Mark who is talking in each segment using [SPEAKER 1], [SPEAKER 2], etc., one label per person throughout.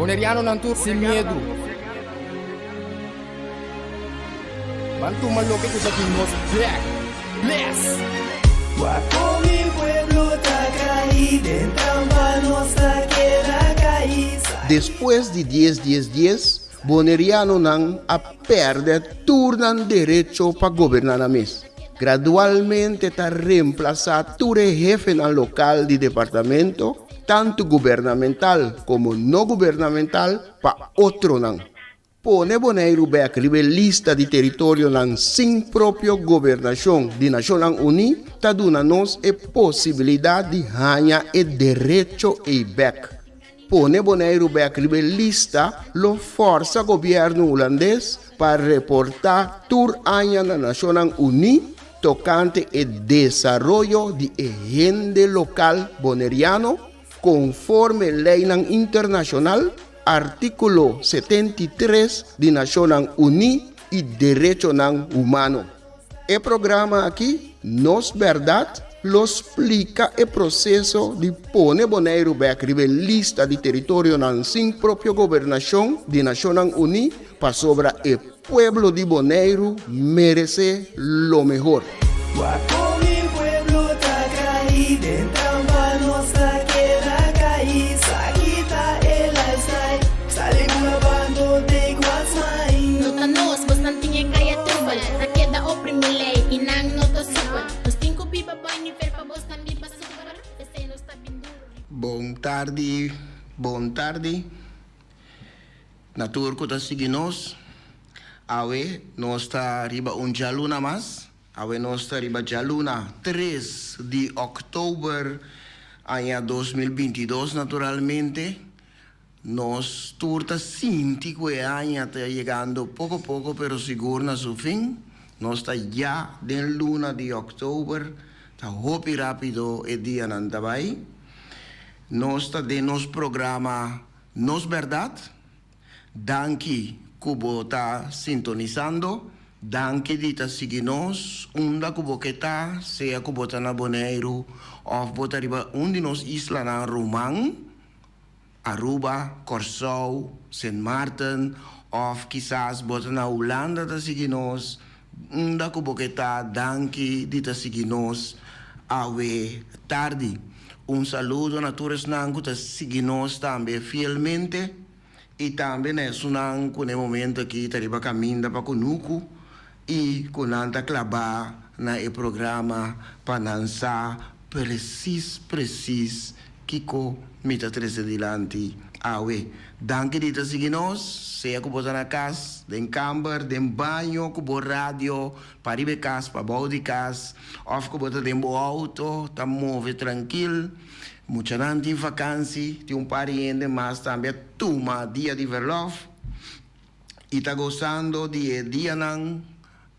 [SPEAKER 1] Boneriano nantur sem medo. Bantu maloque que aqui nos black. Bless.
[SPEAKER 2] Guapo mi pueblo ta caído, en trampa nossa queda caída.
[SPEAKER 3] Depois de 10, Boneriano não a perde turnan direito para governar a mês. Gradualmente está reemplazado todo jefe no local de departamento, tanto governamental como não governamental, para outro não. Pone Bonaire back lista de território não sem própria governação de Nações Unidas, está dando-nos a possibilidade de ganhar o direito e back. Pone Bonaire back lista lo força governo holandês para reportar tour año na Nações Unidas tocante o desarrollo de agenda local boneriano conforme lei internacional artículo 73 de Nações Unidas e direito humano. O programa aqui, Nos Verdade, lo explica o processo de pôr Bonaire back lista de território sem própria governação de Nações Unidas para sobre o pueblo de Bonaire merece lo mejor.
[SPEAKER 2] Guapo mi pueblo ta caído, en trampa nossa queda caída. Quita el lifestyle, salimos lavando de guasmai.
[SPEAKER 4] Nota nos, bastante kaya trubal. Na queda oprimilay, inang nota super. Nos cinco biba boy ni fer pa bos tambi pa super. Ese no está binduro.
[SPEAKER 3] Bom tarde. Na turco tá seguindo-nos. Awe, nós está riba jaluna mas. Awe, nós está riba jaluna 3 de outubro, ano 2022, naturalmente. Nós turta sinti que ano está chegando pouco a pouco, pero seguro na seu fim. Nós está já den luna de outubro, está hopi rápido e dia nandabai. Nós está de nos programa Nos Verdade. Danke Kubo está sintonizando. Danke dita seguinos. Unda Kubo que está, seja Kubo tá na Bonaire, of bota riba de nos isla na Romang, Aruba, Curaçao, Saint Martin, of quizás bota na Holanda tá seguinos. Unda Kubo que está, danke dita seguinos. Awe tarde. Saludo a todos que tá seguinos também fielmente. E também é um momento aqui que está caminhando para Conuco e com a clavar no programa para lançar preciso que me está trazendo adiante. Awe, danke de estar seguindo, seja que você na casa, em camper, em banho, com rádio, para ir casa, para baixo de casa, ou que você tem auto, está move tranquilo. Muita gente em vacância, tem pariente, mas também toma dia de verlof. E está gostando de dia não,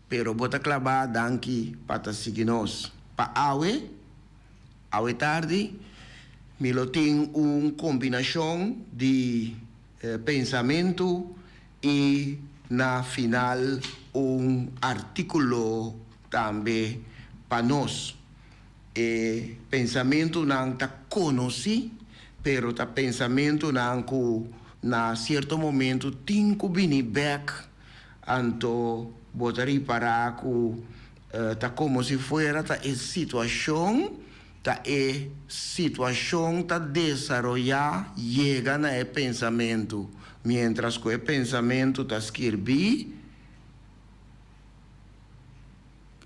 [SPEAKER 3] pero bota clavar, danke, para seguir-nos. Para awe tarde, me lo tem combinação de pensamento e na final artículo também para nós. Pensamento não está conheci, pero tá pensamento não que na certo momento tem que vir back, anto botar para que tá como se fuera tá situação tá desarrollar chega na pensamento, mientras que o pensamento tá escrever,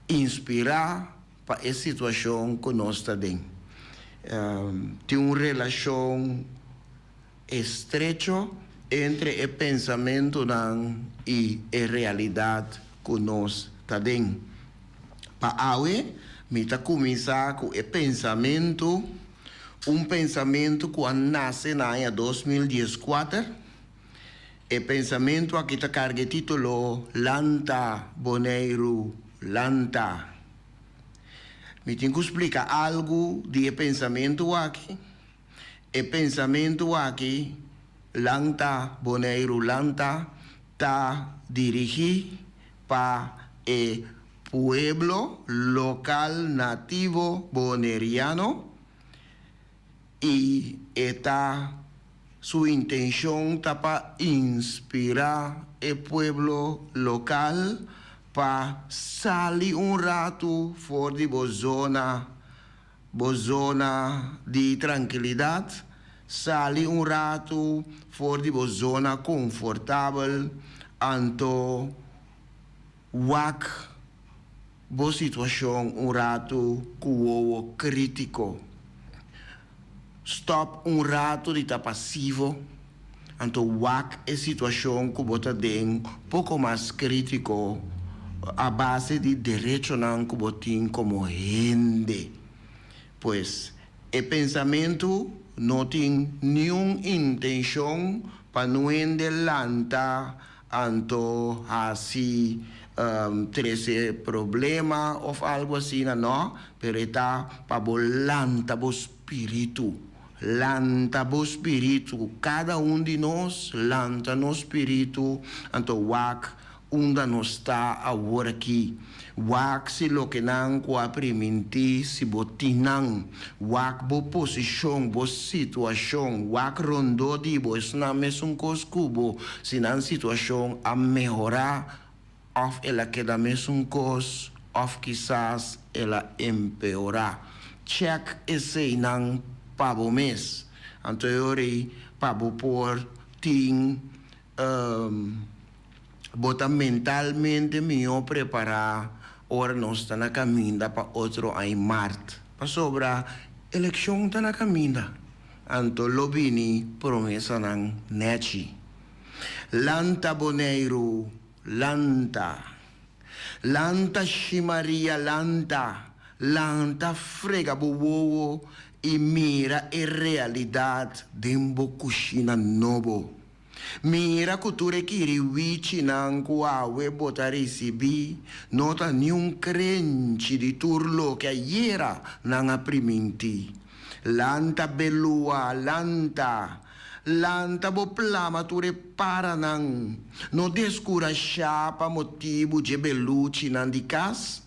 [SPEAKER 3] inspirar para a situação que nós está dentro. Tem uma relação estreita entre o pensamento e a realidade que nós está dentro. Para hoje, me está começar com o pensamento, pensamento que nasce no ano 2014. O pensamento aqui está carregado título Lanta Bonaire Lanta. Me tenho que explicar algo de pensamento aqui. O pensamento aqui, Lanta, Bonaire, Lanta, está dirigido para o pueblo local nativo boneriano e está Su intención está para inspirar el pueblo local para salir un rato fuera de zona de tranquilidad, salir un rato fuera de zona confortable, anto wak bo situación un rato cuo crítico. Stop un rato de estar passivo, anto wak a situación que bota den pouco mais crítico a base de derecho nan que botin como gente. Pues el pensamiento no tiene nenhuma intenção para não adelantar anto assim trece problema ou algo assim, não, pero está para volanta o espírito. Lanta o espírito, cada de nós lanta no espírito, anto wak onde nós está agora aqui. Wak se lo que não coaprimenti se botinang, wak bo posição, bo situação, wak rondo di bo na mesmo coscubo, se não situação a melhorar, ou ela queda mesmo cos, ou quizás ela empeorar. Check esse não pabo mês, anteriori pabo por ting bota mentalmente melhor preparar ora nós está na caminha para outro em março para sobra eleição está na caminha anto lobini promessa não neti lanta boneiro lanta chimaria lanta frega bobo e mira a realidade de uma coxina novo. Mira a cultura que riwichi nan kuawe bota recebi, nota nenhum crente de turlo que ayer nan apriminti. Lanta belua, lanta bo plama ture para nan, no descura chapa motivo de beluchi nan di cas,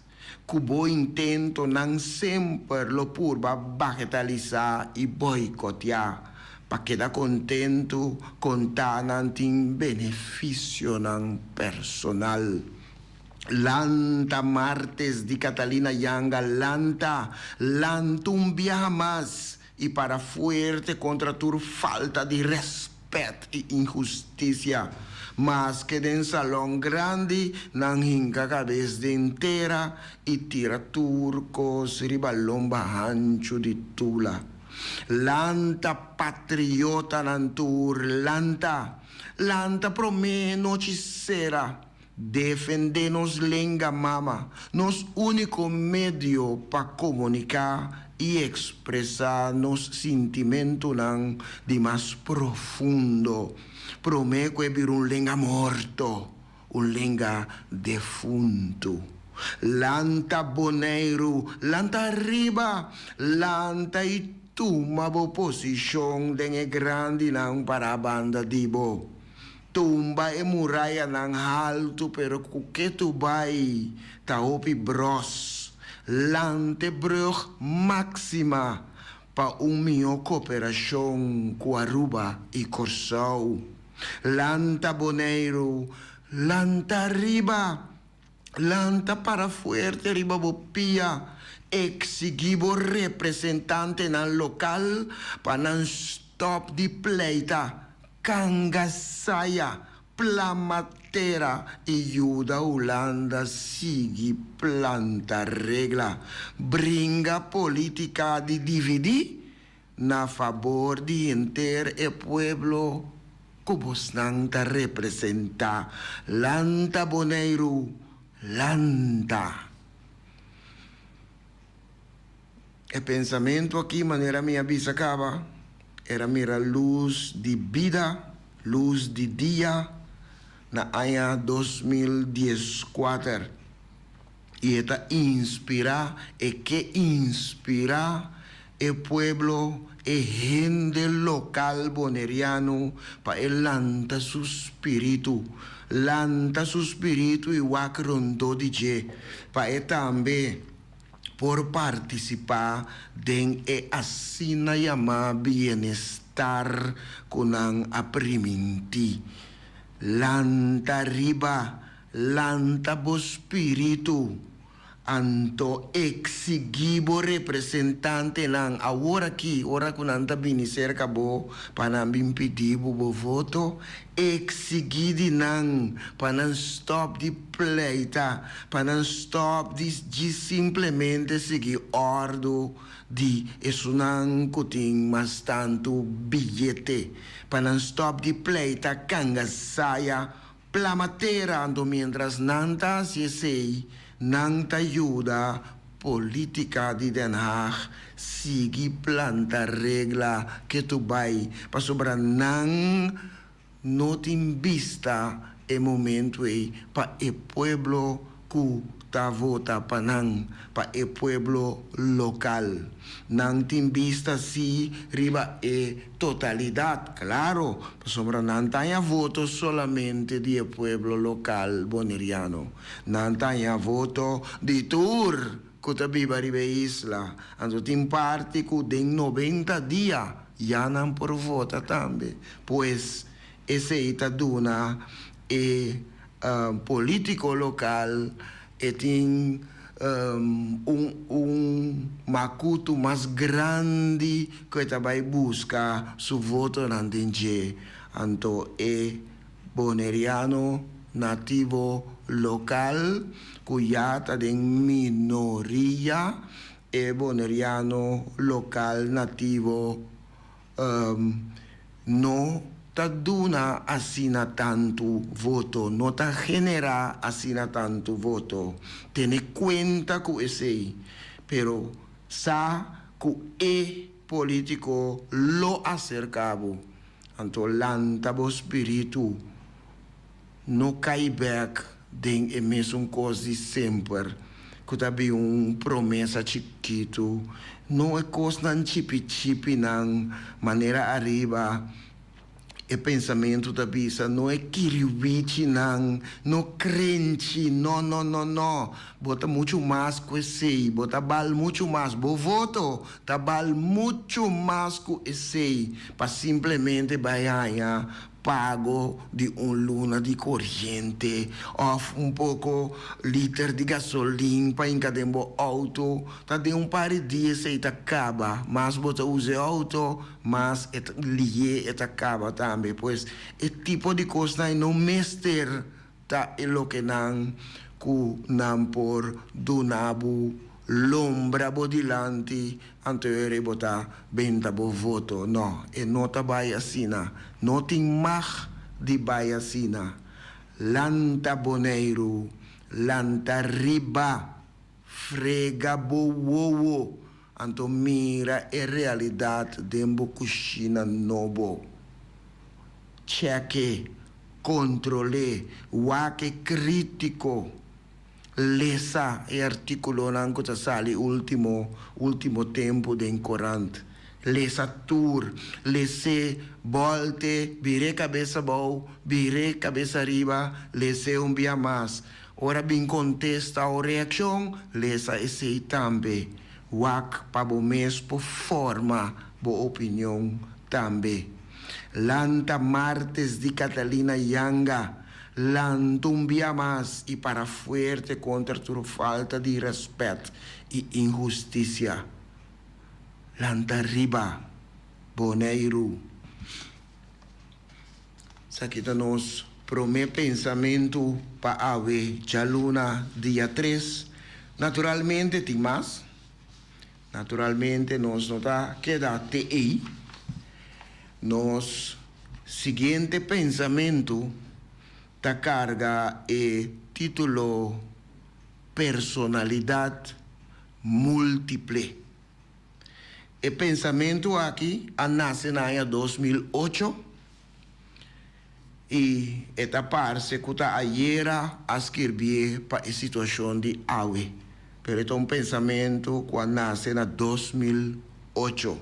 [SPEAKER 3] cubo intento não sempre lo purba bagatelizar e boicotear para quedar contento contar nantin benefício nan personal. Lanta martes de Catalina Yanga, lanta um viaja mais e para fuerte contra tu falta de respeito e injustiça. Mas que den salão grande não hinca cabeça inteira e tira turcos ribalom bahancho de tula. Lanta patriota nantur, lanta prome noche será defender-nos lenga mama, nos único medio para comunicar e expressar nos sentimento nan de mais profundo. Prometo é vir lenga morto, lenga defunto. Lanta boneiro, lanta riba, lanta e tuma bo posição de grande não para a banda dibo. Tumba e muralha não alto, pero que tu vai, ta opi bros. Lante brug máxima pa minha cooperação com Aruba e Corsau. Lanta boneiro, lanta riba, lanta para fuerte riba bopia, exigibo representante na local para não stop de pleita, cangasaya, plamatera e ajuda Holanda sigue planta regla, bringa política de dividir na favor de inter e pueblo que vos não representa. Lanta boneiro, lanta. O pensamento aqui, maneira minha bisa acaba, era mira luz de vida, luz de dia, na ano 2014. E esta inspira, e que inspira o pueblo, e gente local boneriano, para el lanta su espírito e wakrondo DJ, para também por participar den e assina chamar bienestar estar kunang apriminti. Lanta riba, lanta bo spiritu, anto exigibo representante lang agora aqui, ora kunanta bini cerca bo, panambim pedibo bo voto, exigidi nang, panan stop di pleita, panan stop di simplesmente seguir ordo di esunang kuting mas tanto bilhete, panan stop di pleita kanga saya, plamatera ando mientras nanta si sei, nanta ayuda política de Den Haag sigi planta regla que tu vai pa sobra nang notin vista e momento e pa e pueblo ku ta vota pa nang pa e pueblo local nang tin vista si riba e totalidad claro pa sobra nantanya voto solamente di e pueblo local boneriano nantanya voto di tour kutabiba ribe isla ando tin parte ku den 90 dia yanan por vota tambe pues ese itaduna e político local tem macuto mais grande que vai buscar su voto nandinje anto boneriano nativo local cuyata den minoria boneriano local nativo no taduna assina tanto voto, no ta genera assina tanto voto. Tiene cuenta con ese, pero sa ku político lo acercabo. Anto lantabo spiritu no cai back den e mesmo coisa sempre. Kutabi promessa chiquito, no é coisa nan chipi nan maneira arriba. E pensamento da bisa não é kiriwichi não, não crente, não. Bota muito mais com esse, bota bal muito mais, bo voto, tá bal muito mais com esse, para simplesmente ganhar pago de luna de corrente, ou pouco liter de gasolina para encademar o auto, tá de par de dias e acaba, mas bota use auto, mas lié e acaba também, pois é tipo de coisa não mester tá lo que não ku não por donabu lombra bodilante anteriore bota benta bo voto no e nota bai asina noting mag di bai asina lanta boneiro lanta riba frega bo wowo anto mira e realidad dembo cucina nobo cheque controle wake critico lesa e articolo nanco ta sali ultimo tempo de incorante lesa tour lese volte vire cabeça bau vire cabeça riba lese dia mais ora bin contesta o reação lesa esse tambe wak pa bo mes po forma bo opinião tambe lanta martes di Catalina Yanga lantumbia más y para fuerte contra tu falta de respeto y injusticia. Lanta riba, boneiro. Sakita nos prome pensamento pa ave jaluna dia 3. Naturalmente tem mais. Naturalmente nos nota queda TI. Nos seguinte pensamento ta carga e título personalidad múltiple. E pensamento aqui nasce na ano 2008 e esta parte que está ayer a escrever para a situação de AUE. Pero é um pensamento que nasce na 2008.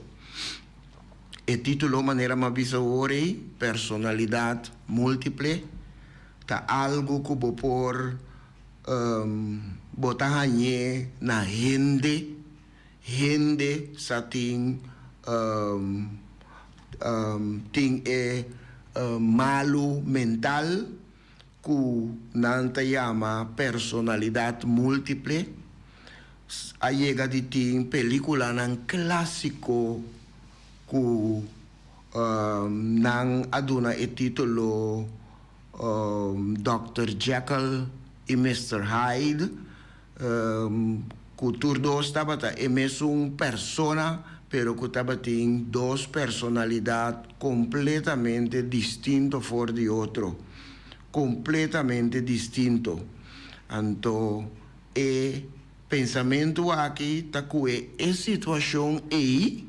[SPEAKER 3] E título maneira mais visual personalidad múltiple. Ta algo que vou por botar na gente satin ting malo mental, que nanta llama personalidad múltiple. Llega de ting película nan clásico que nan aduna e título Dr. Jekyll e Mr. Hyde. Que turdo estava é mesmo persona, pero que estava tem duas personalidades completamente distintas for de outro, completamente distinto. Então, pensamento aqui tá que é situação aí,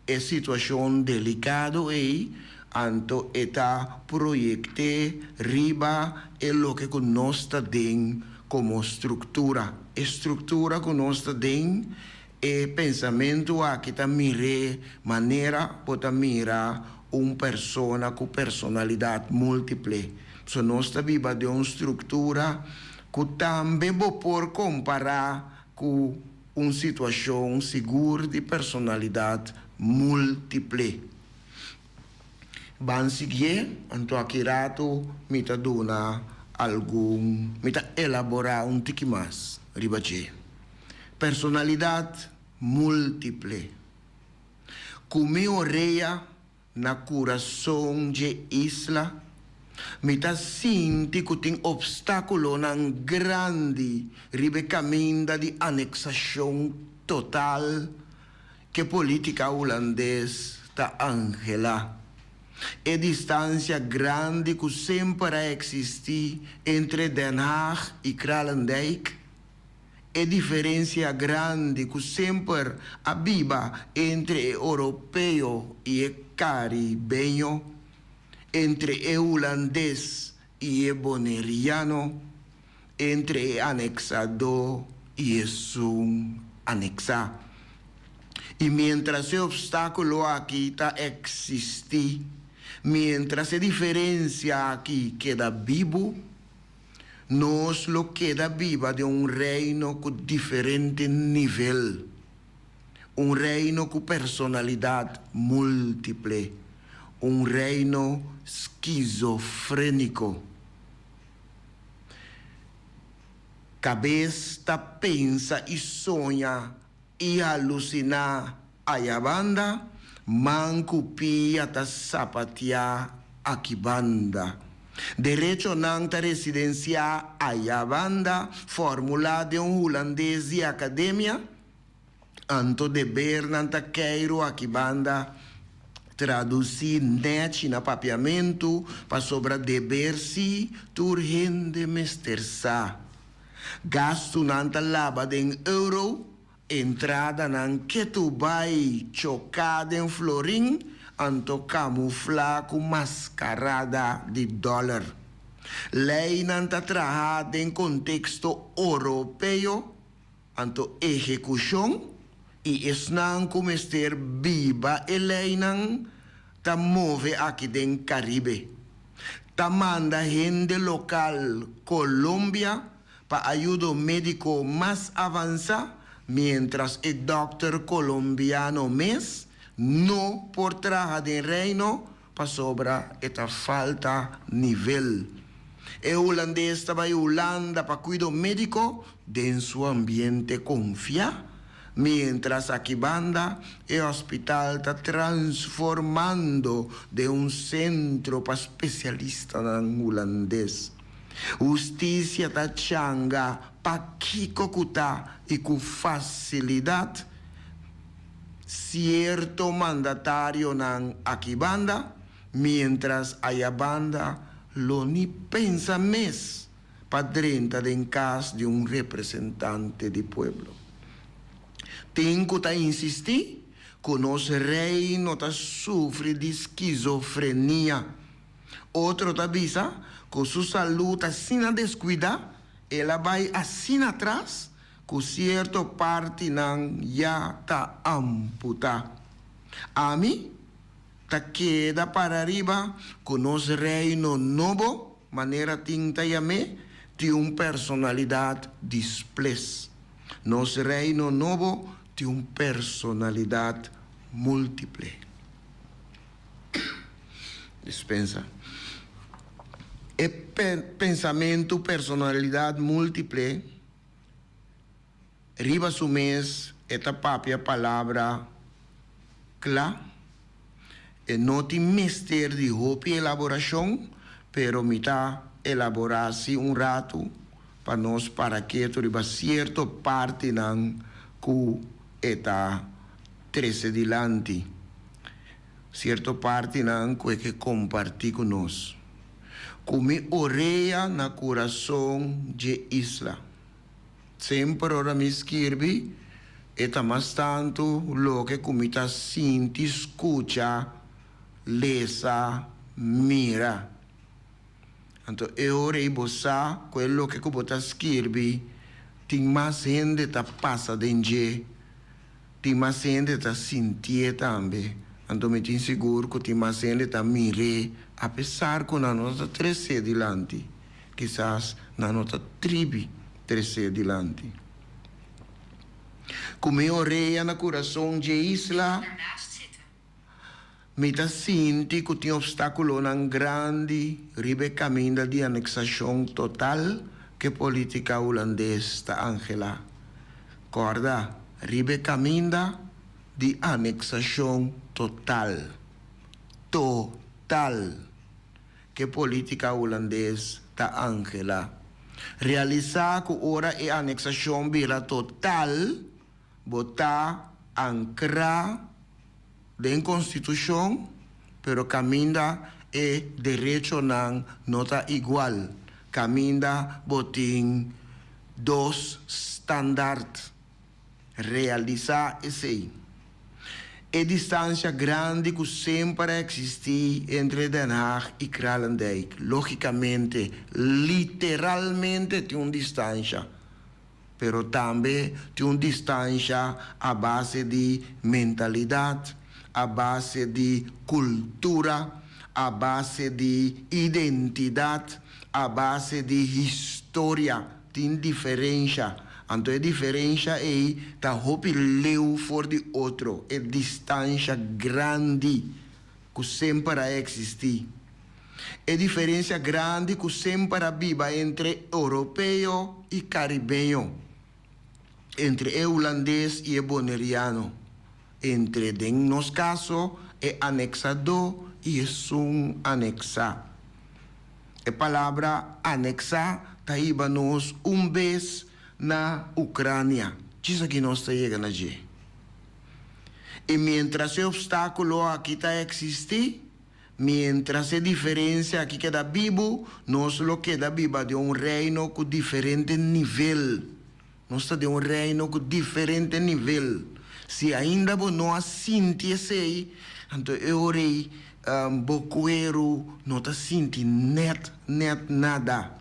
[SPEAKER 3] é situação delicado aí, então está proyecte riba é lo que nós está dentro como estrutura. Estrutura que nós está dentro é pensamento aqui tá mire maneira para mirar persona com personalidade múltiple. So nós está viva de uma estrutura que também por comparar com uma situação segura de personalidade múltiple. Van seguir, então aqui rato me tá dona me tá elaborar tiki mais, ribache. Personalidade múltiple. Como orelha na coração de isla, me tá sinti que tem obstáculo nan grande ribe caminho de anexação total que política holandesa tá angela. É distância grande que sempre existe entre Den Haag e Kralendijk. É diferença grande que sempre abiba entre europeu e caribenho, entre holandês e boneriano, entre anexador e anexar. E mientras esse obstáculo aqui está existir, mientras a diferença aqui queda vivo, nós lo queda viva de reino com diferente nível, reino com personalidade múltiple, reino esquizofrênico. Cabeça pensa e sonha e alucina a banda, mancupia ta sapatia aqui banda. Direito não ta residência a banda, fórmula de holandês e academia, anto dever não ta queiro aqui banda, traduzir net na papiamento, para sobra dever-se, turrende mestersa. Gasto não ta laba de euro, entrada nan que tu vai chocada em florim, anto camuflar com mascarada de dólar. Lei não está trajada em contexto europeu, anto execução, e esnan como ester viva e lei não ta move aqui den Caribe. Ta manda gente local Colômbia para ajuda médico mais avançado, mientras el doctor colombiano mes no por traja de reino para sobra esta falta nivel. El holandés estaba en Holanda para cuidado médico de su ambiente confía, mientras aquí banda el hospital está transformando de un centro para especialista en holandés. Justiça ta changa pa kiko kuta e com facilidade cierto mandatário nan akibanda, mientras a banda lo ni pensa mes pa drenta den cas de representante de pueblo. Tenho ta insistir que nosso reino ta sofre de esquizofrenia. Outro ta avisa que sua saúde assim a descuidar, ela vai assim atrás, que certa parte não já está amputada. A mim, ta queda para arriba, que nosso reino novo, maneira tinta e me, tem personalidade displés. Nosso reino novo tem personalidade múltiple. dispensa. É pensamento, personalidade múltiple, riba su mês, esta própria palavra clá, e não tem mistério de roupa e elaboração, pero mita elaborar-se rato para nós, para que tu riba certa parte não que eta 13 dilante. Certa parte não que compartir conosco. Como orelha na coração de isla. Sempre ora me escreve, eta mais tanto, lo que comita sinti, escucha, lesa, mira. Então, eu orei bossa, quello que comita escreve, tem mais gente que passa dentro, tem mais gente que sentia também. Então, me tenho seguro que tem mais gente que mire, apesar que na nossa 13 dilante, quizás na nossa tribo 13 dilante. Como eu orei na coração de isla, me ta sinti que tem obstáculo nan grande, ribe caminho de anexação total que política holandesa está Angela. Corda, ribe caminho de anexação total. Total. Que política holandesa está Angela. Realizar que ora e anexação vira total, botar ancrar da Constituição, pero caminha e direito não está igual. Caminha botin dois standards. Realizar esse. E distância grande que sempre existe entre Den Haag e Kralendijk. Logicamente, literalmente tem uma distância. Pero também tem uma distância à base de mentalidade, à base de cultura, à base de identidade, à base de história. Tem diferença. Então, a diferença é que o leu for de outro. É distância grande que sempre existe. É diferença grande que sempre viva entre europeu e caribenho. Entre holandês e boneriano. Entre, em nosso caso, é anexador e é sum anexa. A palavra anexa está aí para nós vez na Ucrânia. Isso que nós estamos chegando aqui. E mientras o obstáculo aqui está existindo, mientras a diferença aqui queda vivo, nós lo queda viva de reino com diferente nível. Nós estamos de reino com diferente nível. Se ainda não sente esse, então eu orei, bocuero, não está sentindo nada.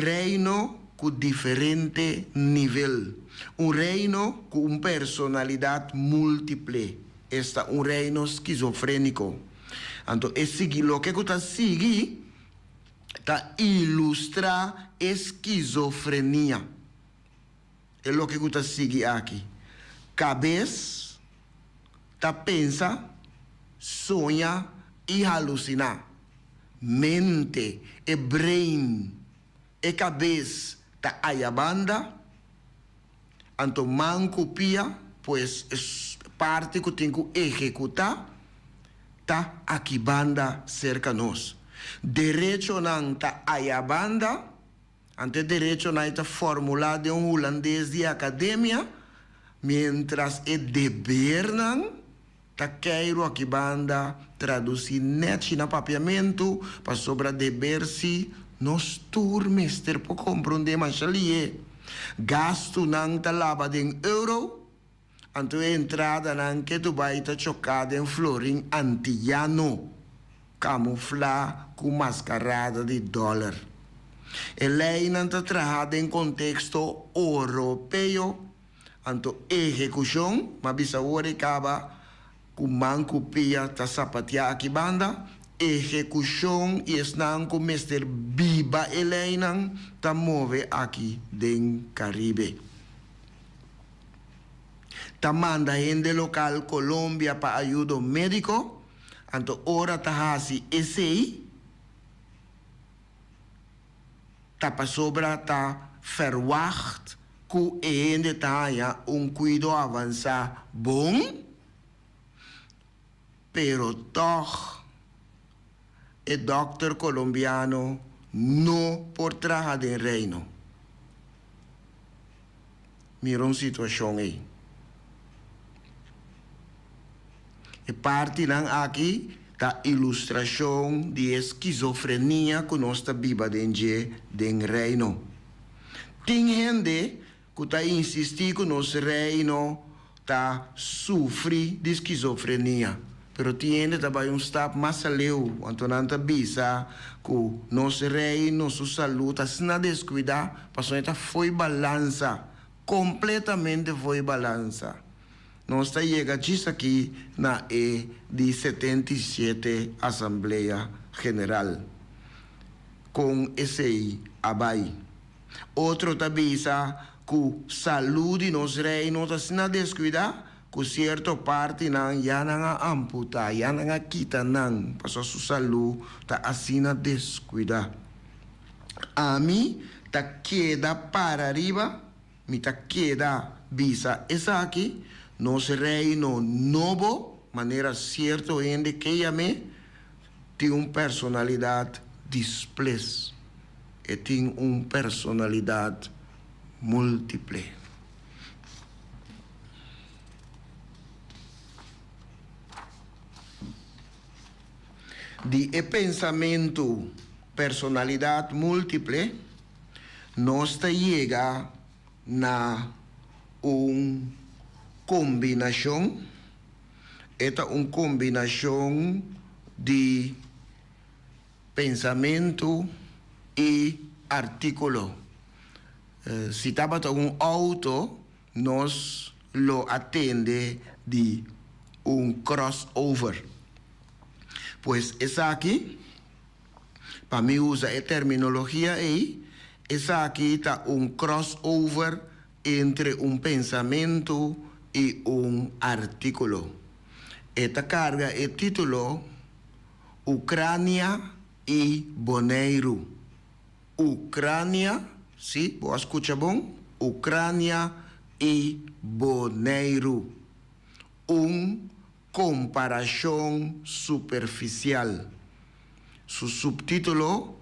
[SPEAKER 3] Reino com diferente nível. Reino com personalidade múltiple. Este é reino esquizofrênico. Então, o que está seguindo está ilustra esquizofrenia. É o que está seguindo aqui. Cabeça, está pensa, sonha e alucina. Mente, e brain, e cabeça, está aí a banda. Então, man copia, pois parte que tem que executar, está aqui banda cerca de nós. Direito não está aí a banda, ante direito não está formulado de holandês de academia, mientras é dever não, está queiro aqui banda traduzir net na papiamento, para sobre dever-se, nós turmester para compreender mais ali. Gasto não está lava em euro, então a entrada não que tu vai estar chocada em florim antiano, camuflar com mascarada de dólar. A lei não está tratada em contexto europeu, então execução, mas bisa ora acaba com manco pia está sapatear aqui banda, execução e esnan com mestre biba eleinan tá move aqui den Caribe. Tamanda gente local Colombia para ayuda médico. Anto ora tahasi SI. Tapa sobra ta verwacht ku gente taya cuido avanza bom. Pero toch el doctor colombiano no por trabajar en reino. Mira una situación ahí. E parte nan aqui da ilustração de esquizofrenia que nós está viva dentro do reino. Tem gente que está insistir que nosso reino está sofre de esquizofrenia. Pero tem gente também step mais além, Antonanta bisa que nosso reino, nossa saúde está na descuidar, passou então foi balança, completamente foi balança. Nós está chegando aqui na de 77 Assembleia General com esse abai. Outro tabisa que saúde nos reino está na descuida, que certa parte não já não amputa, já não quita não, para sua saúde está assim na descuida. A mim está queda para arriba, me está queda bisa essa aqui. Nosso reino novo, maneira certa, onde que ame, tem uma personalidade display. E tem uma personalidade múltiple. De pensamento, personalidade múltiple, nós chega na combinação, esta uma combinação de pensamento e artículo. Se estava auto, nós lo atende de crossover. Pois essa aqui, para mim usa a terminologia aí, essa aqui está crossover entre pensamento e artículo. Esta carga é título Ucrânia e Bonaire. Ucrânia, sim, vou escutar bom? Ucrânia e Bonaire. Comparação superficial. Su subtítulo,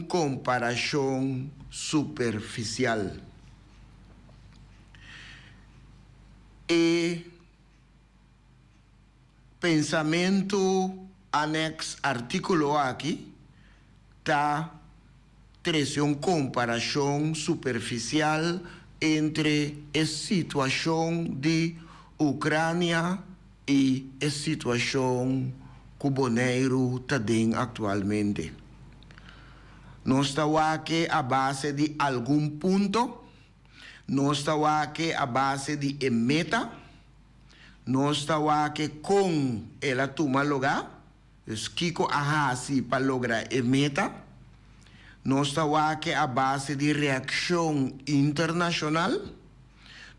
[SPEAKER 3] comparação superficial. E pensamento anexo artículo aqui está trazendo uma comparação superficial entre a situação de Ucrânia e a situação que o Bonaire está atualmente. Nós estamos aqui a base de algum ponto. Nós estamos aqui a base de meta. Nós estamos aqui com ela toma lugar. Kiko ahasi para lograr a meta. Nós estamos aqui a base de reação internacional.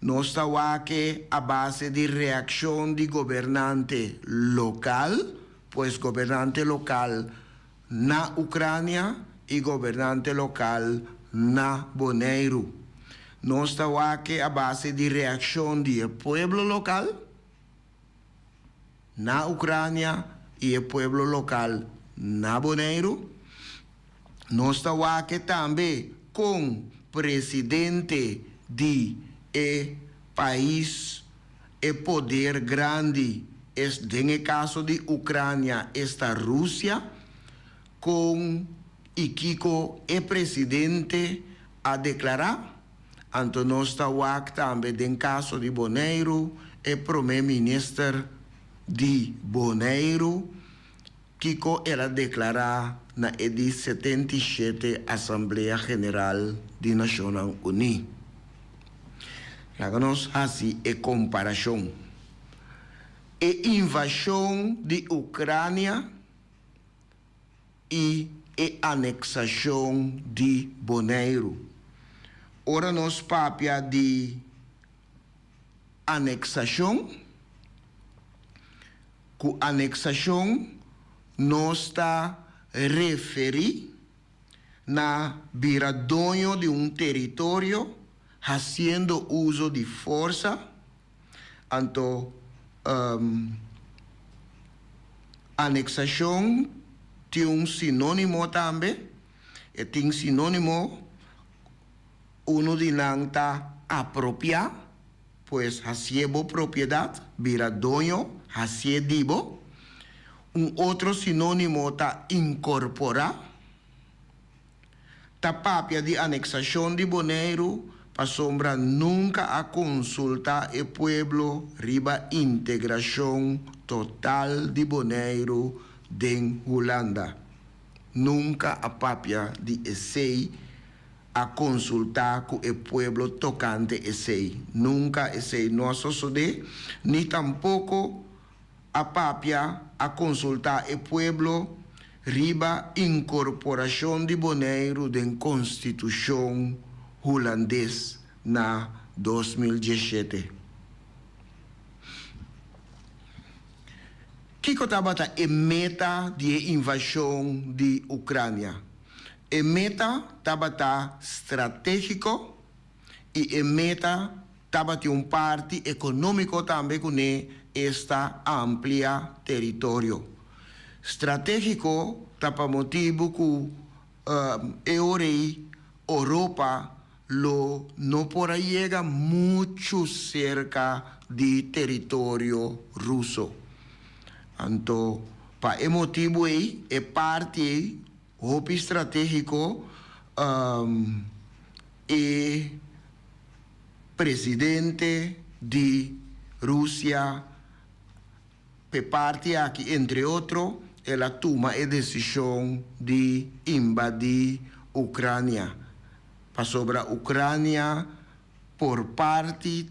[SPEAKER 3] Nós estamos aqui a base de reação de governante local, pois governante local na Ucrânia e governante local na Bonaire. Nós estamos aqui a base de reação do povo local na Ucrânia e o povo local na Bonaire. Nós estamos aqui também com presidente de país e poder grande, no caso de Ucrânia, esta Rússia, com Kiko e presidente a declarar. Então, nós estamos aqui também, no caso de Bonaire, e primeiro-ministro de Bonaire, Kiko ela declarar na de 77 Assembleia General de Nações Unidas. Nós assim é comparação. E invasão de Ucrânia e anexação de Bonaire. Ora nós papia de anexação. Com anexação, nós está referindo na viradonho de um território, fazendo uso de força. Então, anexação tem um sinônimo também. E tem sinônimo, uno de não está apropriar, pois recebo propriedade, viradonho, recebo. Outro sinônimo está incorporar. Ta papia de anexação de Bonaire, para sombra nunca a consultar o pueblo riba integração total de Bonaire de Holanda. Nunca a papia de essay a consultar com o pueblo tocante essay. Nunca essay nosso sode, ni tampouco a papia a consultar o pueblo riba incorporação de Bonaire de Constituição holandês na 2017. Kiko tabata e meta de invasão de Ucrânia. E meta tabata estratégico e meta tabata parte econômico também com esta amplia território. Estratégico tapa motivo que Europa no por aí llega muito cerca de território russo. Então, para esse motivo aí, é parte do estratégico e presidente de Rússia, por parte aqui, entre outros, ela toma a decisão de invadir Ucrânia. Para sobre a Ucrânia, por parte,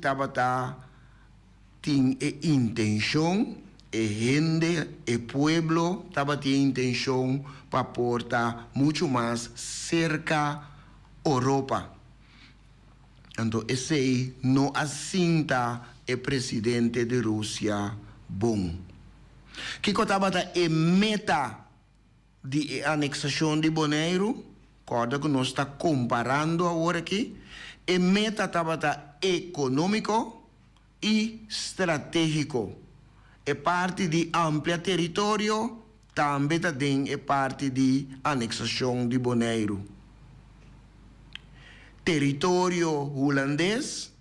[SPEAKER 3] tem a intenção, e gente, e pueblo, tem a intenção para portar muito mais cerca Europa. Então, esse aí não assinta o presidente de Rússia bom. Que cotabata é meta de anexação de Bonaire, corda que nós está comparando agora aqui, é meta tabata econômico e estratégico. É parte de amplia território, também é parte de anexação de Bonaire. Território holandês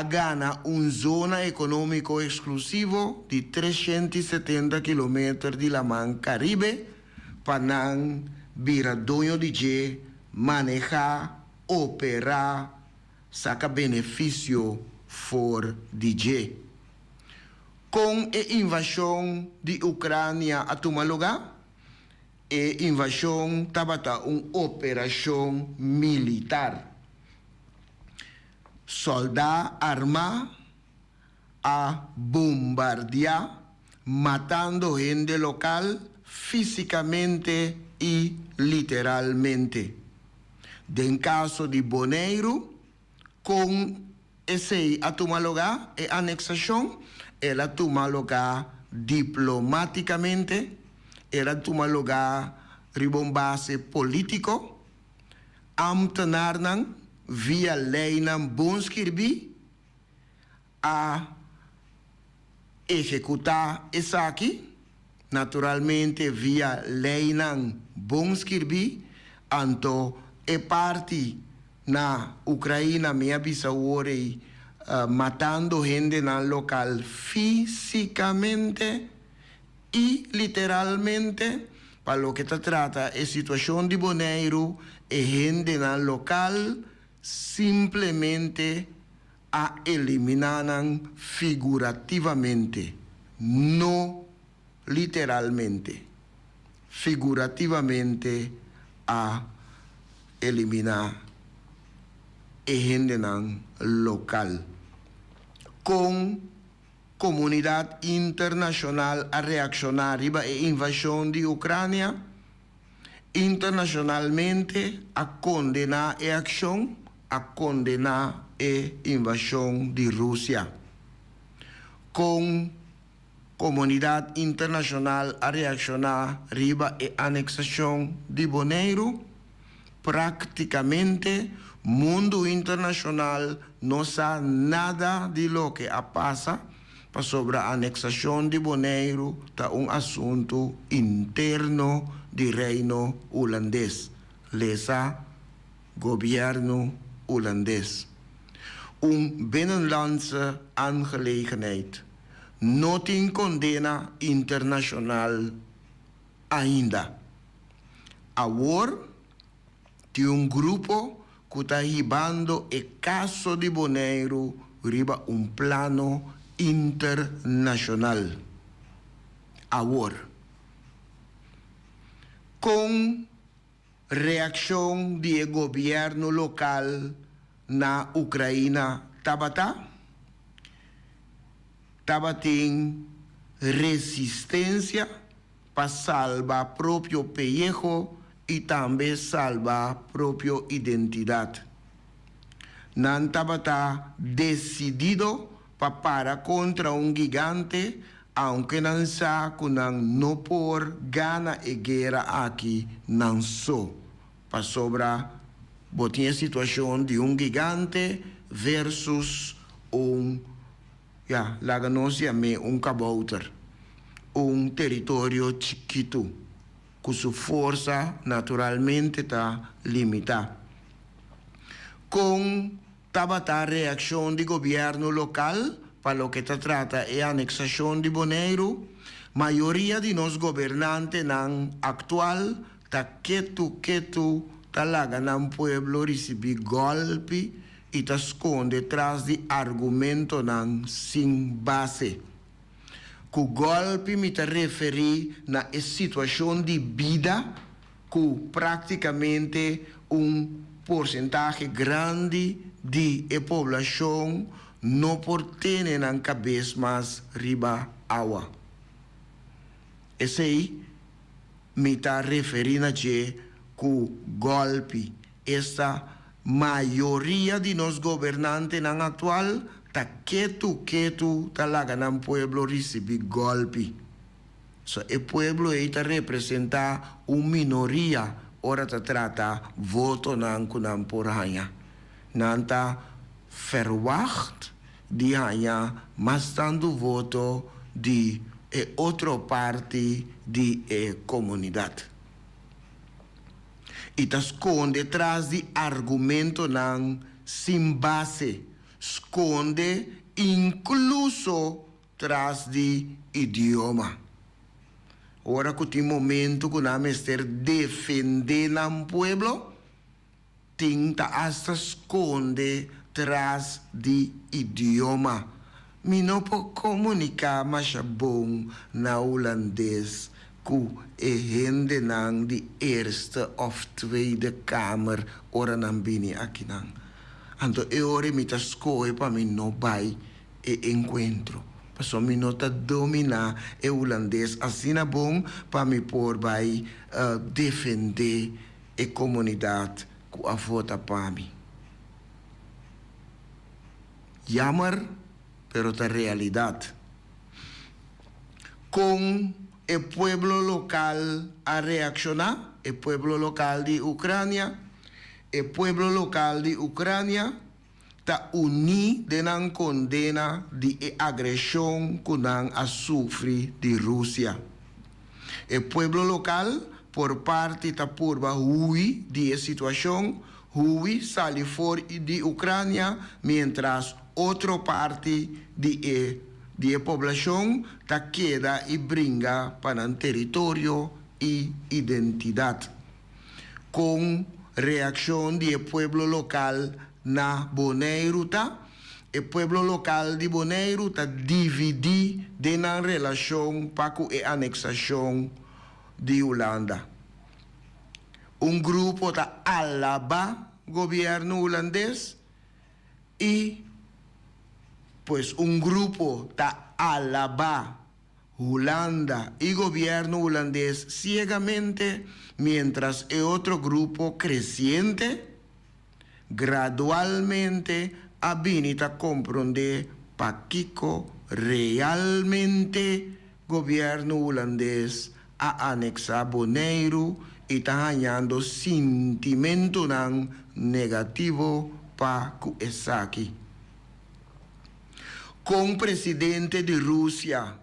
[SPEAKER 3] ganha uma zona econômica exclusiva de 370 km de la Mar Caribe para viradonho de manejar, operar, saca benefício for DJ. Com a invasão de Ucrânia a tomar lugar, a invasão estava uma operação militar. Soldado armado a bombardear, matando gente local fisicamente e literalmente. En caso de Bonaire, com esse a tomar lugar, a anexação, ela toma lugar diplomaticamente, ela toma lugar ribom base político, ambtenaren via lei nan bonskirbi a executar essa aqui, naturalmente via lei nan bonskirbi, anto e parte na Ucrânia me abisauri matando gente no local fisicamente e literalmente, para lo que se trata a situação de Bonaire, e gente no local simplesmente a eliminar figurativamente, não literalmente, figurativamente a eliminar a gente no local. Com comunidade internacional a reaccionar a invasão de Ucrânia, internacionalmente a condenar a ação, a condenar a invasão de Rússia. con comunidad internacional a reaccionar riba e anexación de Bonaire, prácticamente mundo internacional no sabe nada de lo que pasa sobre a anexación de Bonaire, está un asunto interno del reino holandés, lesa gobierno holandés. Een binnenlandse aangelegenheid. Nothing condena internacional ainda. Agora, tem um grupo que está ribando o caso de Bonaire riba um plano internacional. Agora, com reação do governo local na Ucrânia, tem resistência para salvar próprio pellejo e também salvar própria identidade. Não estava decidido para parar contra um gigante, aunque não sabe que não por gana e guerra aqui, não só para sobrar botinha a situação de um gigante versus la ganância é cabouter, território chiquito, que sua força naturalmente está limitada. Com a reação do governo local, para o que se trata é a anexação de Bonaire, maioria de nós governantes atual está quieto, talaga ng pueblo recebi golpe e está esconde atrás de argumento sem base. O golpe me está referi na situação de vida que praticamente porcentaje grande de população não portene na cabeça mais riba água. Esse aí me está referindo a que golpe, esta maioria de nós governantes na atual está quieto, talaga ng pueblo recebi golpe. So, o pueblo está representa minoria, ora ta trata voto ng kunang porhanya. Nanta verwacht di hanya mas tanto voto di outra parte di comunidade. E está esconde atrás de argumento sem base, esconde incluso atrás de idioma. Ora que tem momento que nós estamos defendendo o pueblo, tinta hasta esconde atrás de idioma. Me não pode comunicar mais bom na holandês que é gente de eerste of tweede kamer ora nan bini aqui nan. Então eu ore me ta escolhe para mim não vai encontro. Passo me não ta dominar o holandês assim é bom para me por vai defender a comunidade que a vota para mim. Jammer, pero ta realidade. Com o pueblo local a reaccionar, o pueblo local de Ucrânia, está unido de condena de agressão que a sofre de Rússia. O pueblo local, por parte da purba hui de situação, hui sale fora de Ucrânia, mientras outra parte de população ta queda e brinca para o território e identidade. Com reação do pueblo local na Bonaire, o pueblo local de Bonaire está dividido na relação para a anexação de Holanda. Grupo está alaba governo holandês e pues grupo está alaba Holanda y gobierno holandés ciegamente, mientras el otro grupo creciente gradualmente habilita comprender para Kiko realmente gobierno holandês a anexar Bonaire e está ganhando sentimento negativo para essa aqui. Com o presidente de Rússia,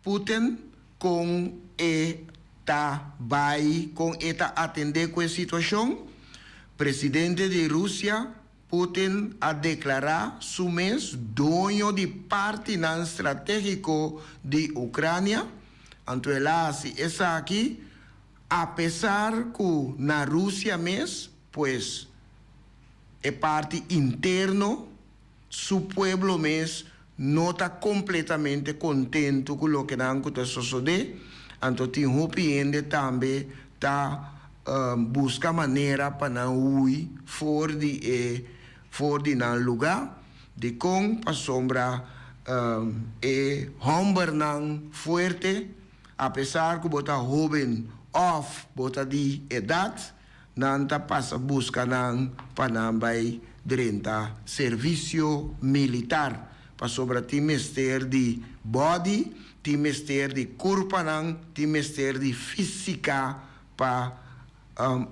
[SPEAKER 3] Putin, com eta vai, com eta atender com a situação, presidente de Rússia, Putin a declarar su mês dono de parte não estratégico de Ucrânia. Então, se essa aqui, apesar que na Rússia mesmo, pois, é parte interno, su pueblo mesmo não está completamente contente com o que está sucedendo. Então, tem que também tá busca maneira para não ir fora de não lugar de com para sombra homem não forte, apesar que bota jovem off bota de idade, não tá passa busca não para não vai durante serviço militar para sobra ti mister de body, ti mister de corpo não, ti mister de física para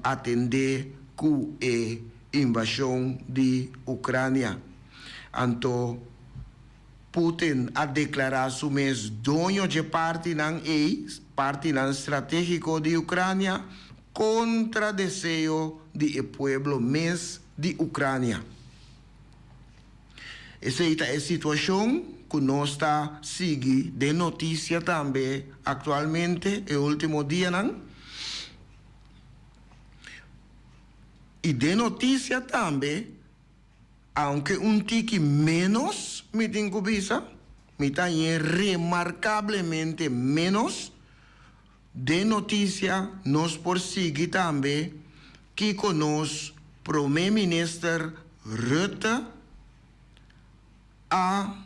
[SPEAKER 3] atender com a invasão de Ucrânia. Então, Putin a declarar su mês dono de parte não estratégico de Ucrânia contra desejo do povo mês de Ucrânia. Essa é a situação que nós está seguindo de notícia também atualmente, o último dia, não? E de notícia também, aunque tique menos, me tem cubisa, me tem remarcavelmente menos, de notícia nós por seguir também, que conosco, primeiro-ministro Rutte, a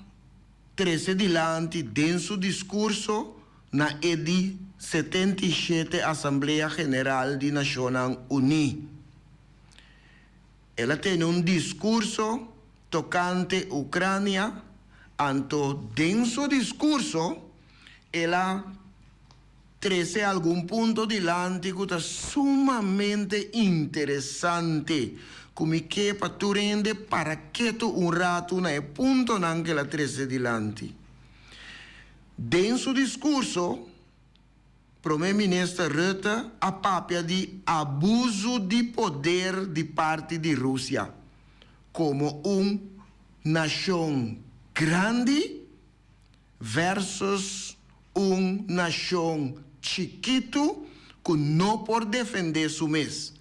[SPEAKER 3] 13 dilante denso discurso na EDI 77 Assembleia Geral de Nações Unidas. Ela tem discurso tocante Ucrânia, anto denso discurso, ela traz algum ponto dilante que está sumamente interessante. Como que para tu rende para que tu rato na ponto não que ela traz dilante. Denso discurso, primeiro-ministro Rutte a papia de abuso de poder de parte de Rússia, como nação grande versus nação chiquito que não pode defender su mês.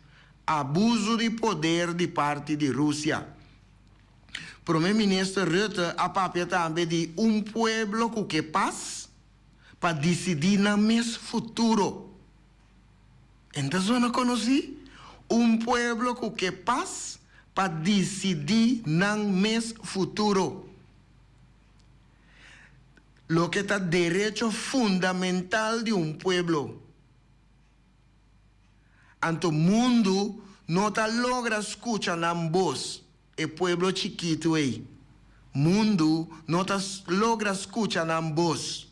[SPEAKER 3] Abuso de poder de parte de Rússia. Primeiro-ministro Rutte a papia também de pueblo que paz para decidir no mês futuro. Então, não conheci pueblo que paz para decidir no mês futuro. Lo que está direito fundamental de pueblo. Anto mundo não está logra escuchar na voz o pueblo chiquito aí. Mundo não está logra escuchar na voz.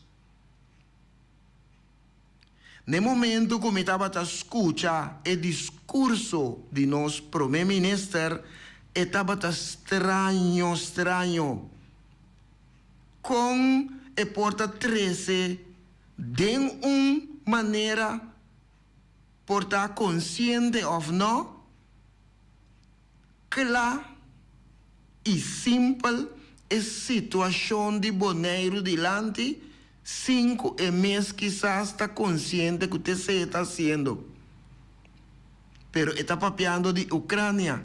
[SPEAKER 3] No momento que eu estava a escutar o discurso de nosso primeiro-ministro, estava estranho. Com a porta 13, de maneira por estar consciente ou não, clara e simples, a situação de Bonaire delante, 5 meses quizás está consciente que você está haciendo. Pero está papeando de Ucrânia.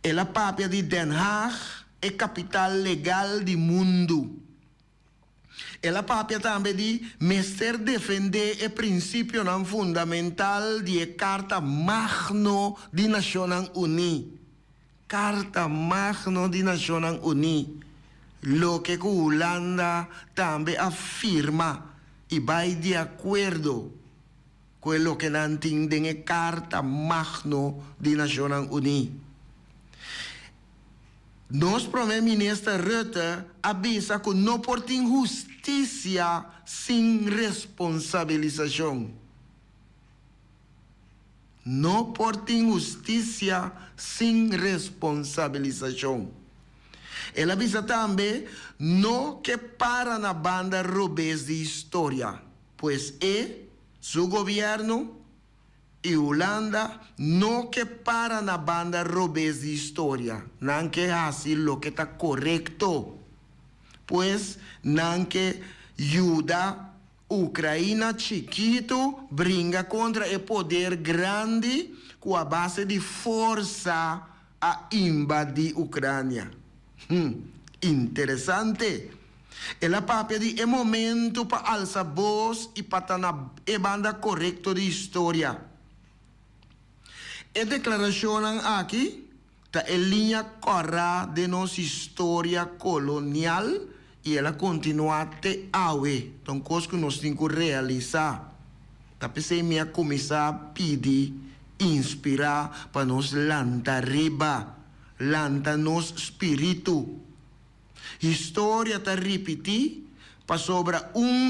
[SPEAKER 3] Ela papia de Den Haag, é capital legal do mundo. Ela papia também de mestre defender o princípio não fundamental de Carta Magna de Nações Unidas. Carta Magna de Nações Unidas. Lo que a Holanda também afirma e vai de acordo com o que não entendem a Carta Magna de Nações Unidas. Nos primeiro-ministro Rutte avisa que não pode ter justiça sem responsabilização. Não pode ter justiça sem responsabilização. Ele avisa também não que para na banda robês de história, pois seu governo e Holanda não que para na banda robês de história, não que assim o que está correto, pois não que ajuda Ucrânia chiquito brinca contra o poder grande com a base de força a invadir Ucrânia. Interessante. Ela papel de é momento para alçar voz e para estar na banda correta de história. A declaração aqui está em linha correta de nossa história colonial e ela continua até hoje. Então, coisa que nós temos que realizar. Tá pensei minha começar a pedir, inspirar para nós lançar riba, lançar nosso espírito. História está repetir para sobre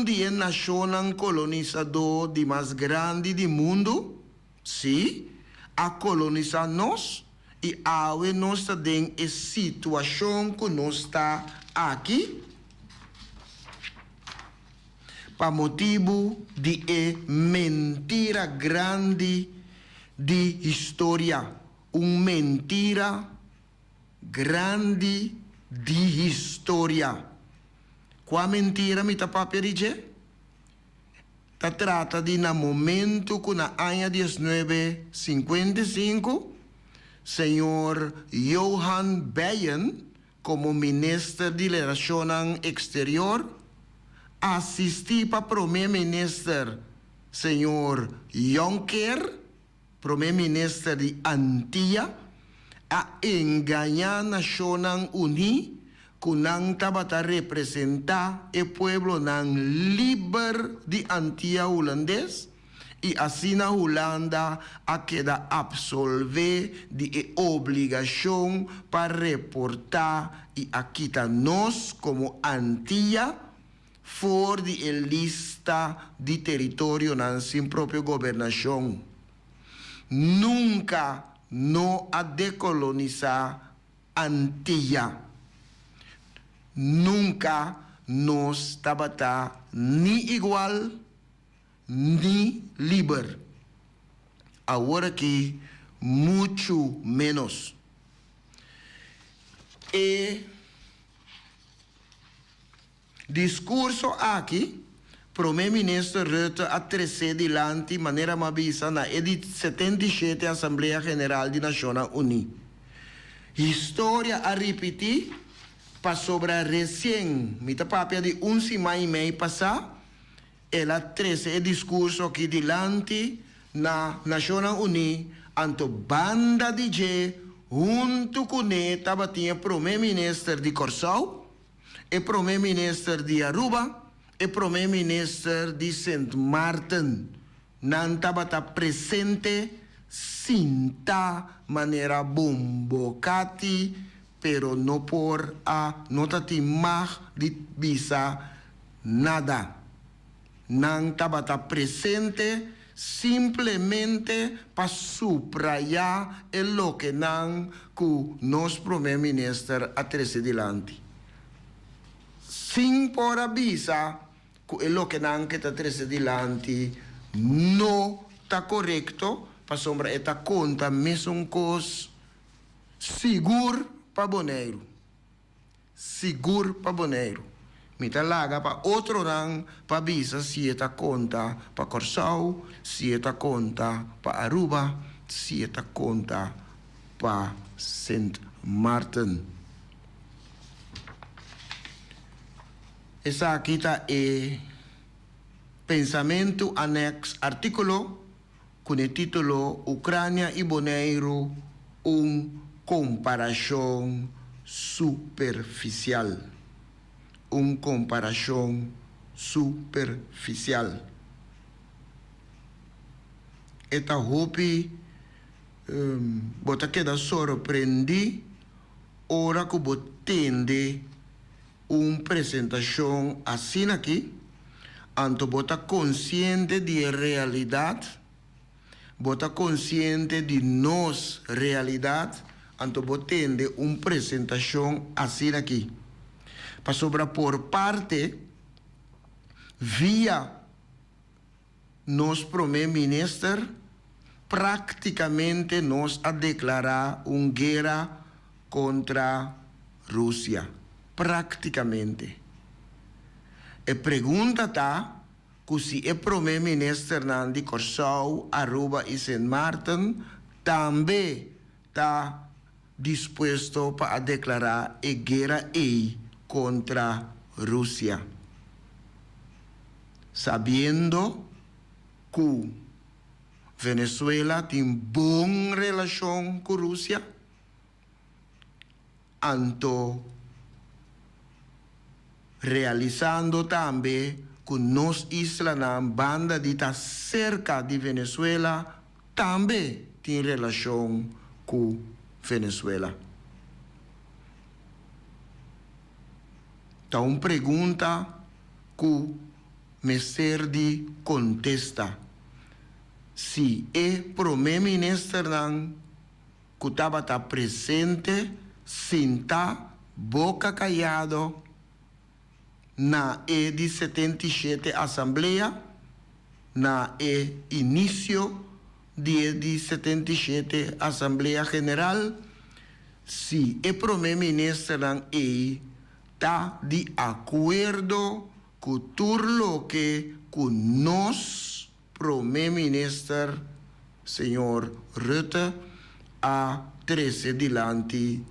[SPEAKER 3] dia nacional colonizador de mais grande do mundo. Sim, a colonizar nós e hoje nós estamos em a situação que nós está aqui. Para motivo de mentira grande de história. Mentira grande de história. Qual mentira me está para dizer? Se trata de no momento que na ano 1955, senhor Johan Beyen, como ministro de Relações Exteriores, assistiu para o primeiro-ministro, senhor Juncker, primeiro-ministro de Antilha, a enganar a Nações Unidas, que não estava a representar o povo livre de Antilha holandês, e assim na Holanda a queda absolver de obrigação para reportar e aqui está nós como Antilha fora de lista de território na sua própria governação. Nunca não a decolonizar Antilha. Nunca nós estava nem igual, nem livre. Agora que muito menos. E discurso aqui, primeiro-ministro Rutte a trazer diante de maneira mavisa na 77 Assembleia Geral de Nações Unidas. História a repetir para sobre recém, me papel de 11 e meio passar, ela trouxe o discurso aqui diante na Nações Unidas, anto banda de G, junto com ele, estava tinha primeiro-ministro de Corsau, e primeiro-ministro de Aruba, e primeiro-ministro de Saint Martin. Não estava presente, sinta maneira bombocati, pero no por a nota timar de visa nada. Não estava presente simplesmente para subrayar o que não que nosso primeiro-ministro a trazer diante. Sem por avisa que o que não que está trazer diante não está correto para sombra esta conta mesmo coisa seguro para Boneiro. Seguro para Boneiro. Mita laga para outro rang para visa se esta conta para Corsau, se esta conta para Aruba, se esta conta para Saint Martin. Essa aqui está é pensamento anexo artículo com o título Ucrânia e Boneiro comparação superficial. Comparação superficial. Esta roupa bota queda surpreendi ora que você tende uma apresentação assim aqui, então você está consciente da realidade, você está consciente de nossa realidade, então você tende uma apresentação assim aqui. Para sobrar por parte, via nosso primeiro-ministro, praticamente nós a declarar uma guerra contra a Rússia. Praticamente. A pergunta está que se o primeiro-ministro Nandi Corsau, Aruba e Sint Maarten também está disposto para declarar a guerra contra a Rússia. Sabendo que Venezuela tem boa relação com a Rússia, então realizando também que nos islas na banda de estar cerca de Venezuela também tem relação com Venezuela. Então, uma pergunta que me serve contesta. Se o primeiro-ministro que estava presente, senta, boca callado, na de 77 Assembleia, na início de 77 Assembleia General, se o primeiro-ministro está de acordo com tudo que nós, primeiro-ministro, senhor Rutte, a 13 dilante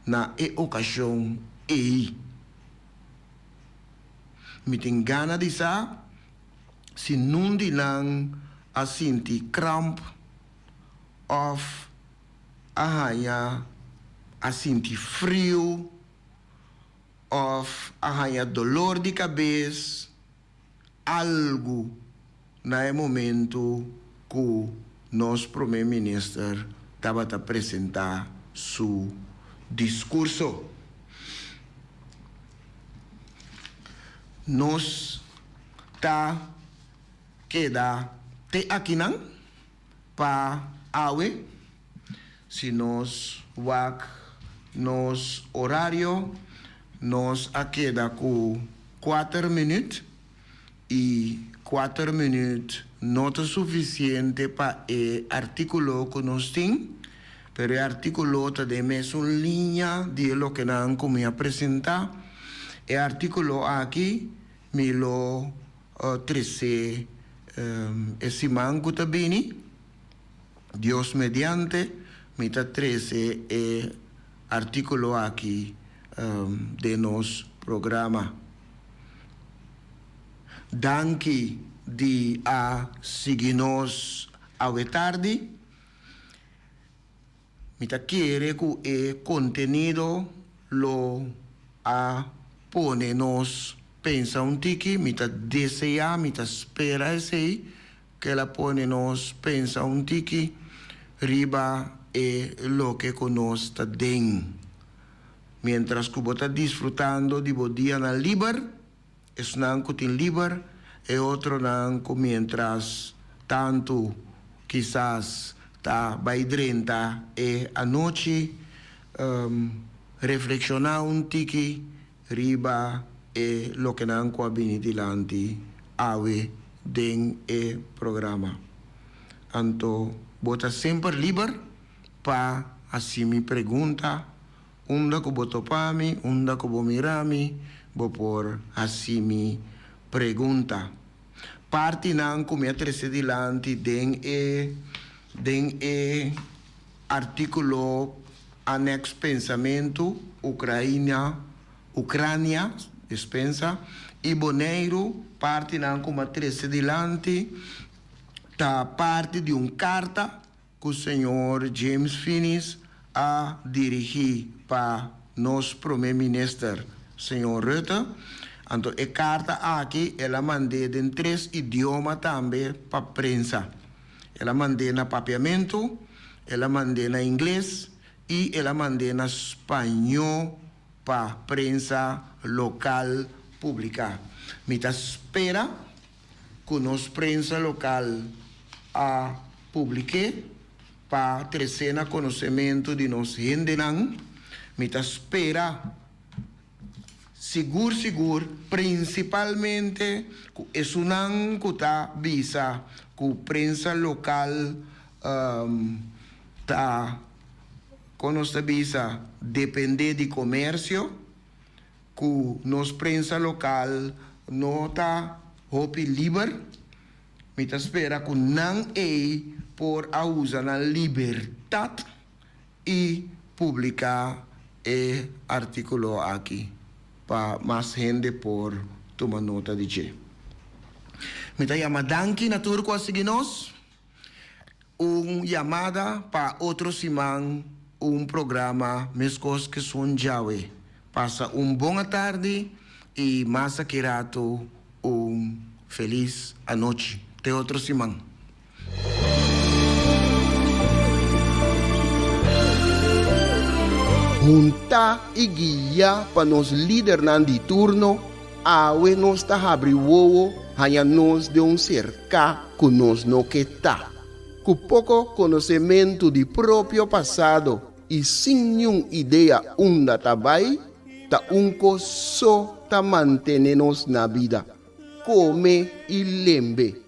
[SPEAKER 3] na ocasião me tem gana de dizer, se não dilang a sinti cramp of a sinti frio of a dolor de cabeça, algo no momento que nosso primeiro-ministro estava a apresentar seu discurso. Nós queda aqui não para awe, se nós nos horário nós queda com 4 minutos e 4 minutos não é suficiente para o artículo que nós temos, pero o artículo também é uma linha de lo que nós vamos apresentar. O artículo aqui me lo 13 esse manco também, Deus mediante, me está 13 artículo aqui de nosso programa. Danke de a seguir-nos ao tarde. Me está querendo que o conteúdo lo a pone-nos pensa um tiki, me está desejar, me está espera esse que ela pone-nos pensa um tiki, riba lo que conosco está dentro. Mientras que você está desfrutando de bom dia na liber, es nanco tin liber, e outro nanco mientras tanto quizás está baidrenta e a noite reflexionar um tiki riba e lo que nanco abini dilante awe den e programa. Anto bota sempre liber pa assim me pergunta unda que boto pami, unda que bo mirami, bo por assim me pergunta. Parte nanco me atrese dilante den e artículo anexo pensamento Ucrânia, dispensa, e Boneiro, parte nanco me atrese dilante, tá parte de uma carta que o senhor James Finis a dirigir para nosso primeiro-ministro, senhor Rutte. Então, a carta aqui, ela mandei em 3 idiomas também para a prensa. Ela mandei na papiamento, ela mandei na inglês e ela mandou na espanhol para prensa local pública. Me espera que nos prensa local a publique para trazer conhecimento de nos gente. Me espera seguro, principalmente que é um que está visa que a prensa local está com nossa visa depender de comércio, que nos prensa local não está livre. Me espera que não é por a usar a liberdade e publicar o artículo aqui para mais gente por tomar nota de que. Me chama danke na turco a seguir-nos. Chamada para outro semana, programa Mescos que são Jawe. Passa boa tarde e mais que rato, feliz a noite. Até outro semana.
[SPEAKER 1] Junta e guia para nos líderes de turno, awe nos ta abri wowo, hanya nos de cerca que nos no que tá. Com pouco conhecimento de próprio passado e sem nenhuma ideia onde tá vai, tá só tá manter-nos na vida. Come e lembre.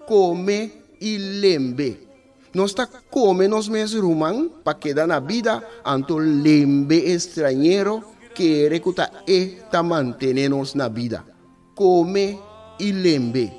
[SPEAKER 1] Come e lembre. Nós tá come nos mesmos rumang para quedar na vida, anto lembre estrangeiro que recuta tá manter-nos na vida. Come e lembre.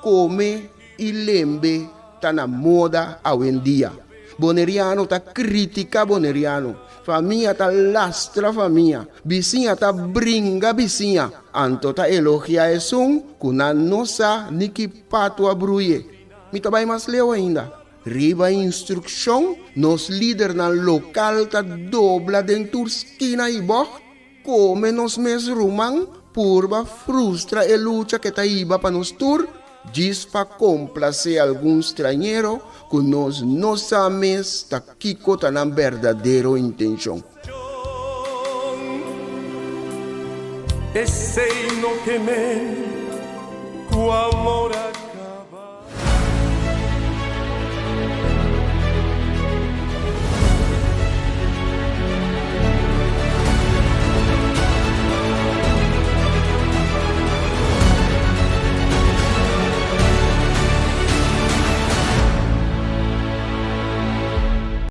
[SPEAKER 1] Come e lembre tá na moda hoje em dia. Boneriano tá critica boneriano. Família tá lastra família. Vizinha tá brinca vizinha. Anto tá elogia esum, kuna nossa niki pato a bruie. Me trabalha mais leu ainda. Riba instrução, nos líder na local tá dobla dentro esquina e boh. Come nos mes rumang, purba frustra e luta que tá iba para nos tur. Diz para complacer algum estrangeiro que nós não sabemos tá kiko tá na verdadeira intenção.
[SPEAKER 5] E sei no que me, cu amor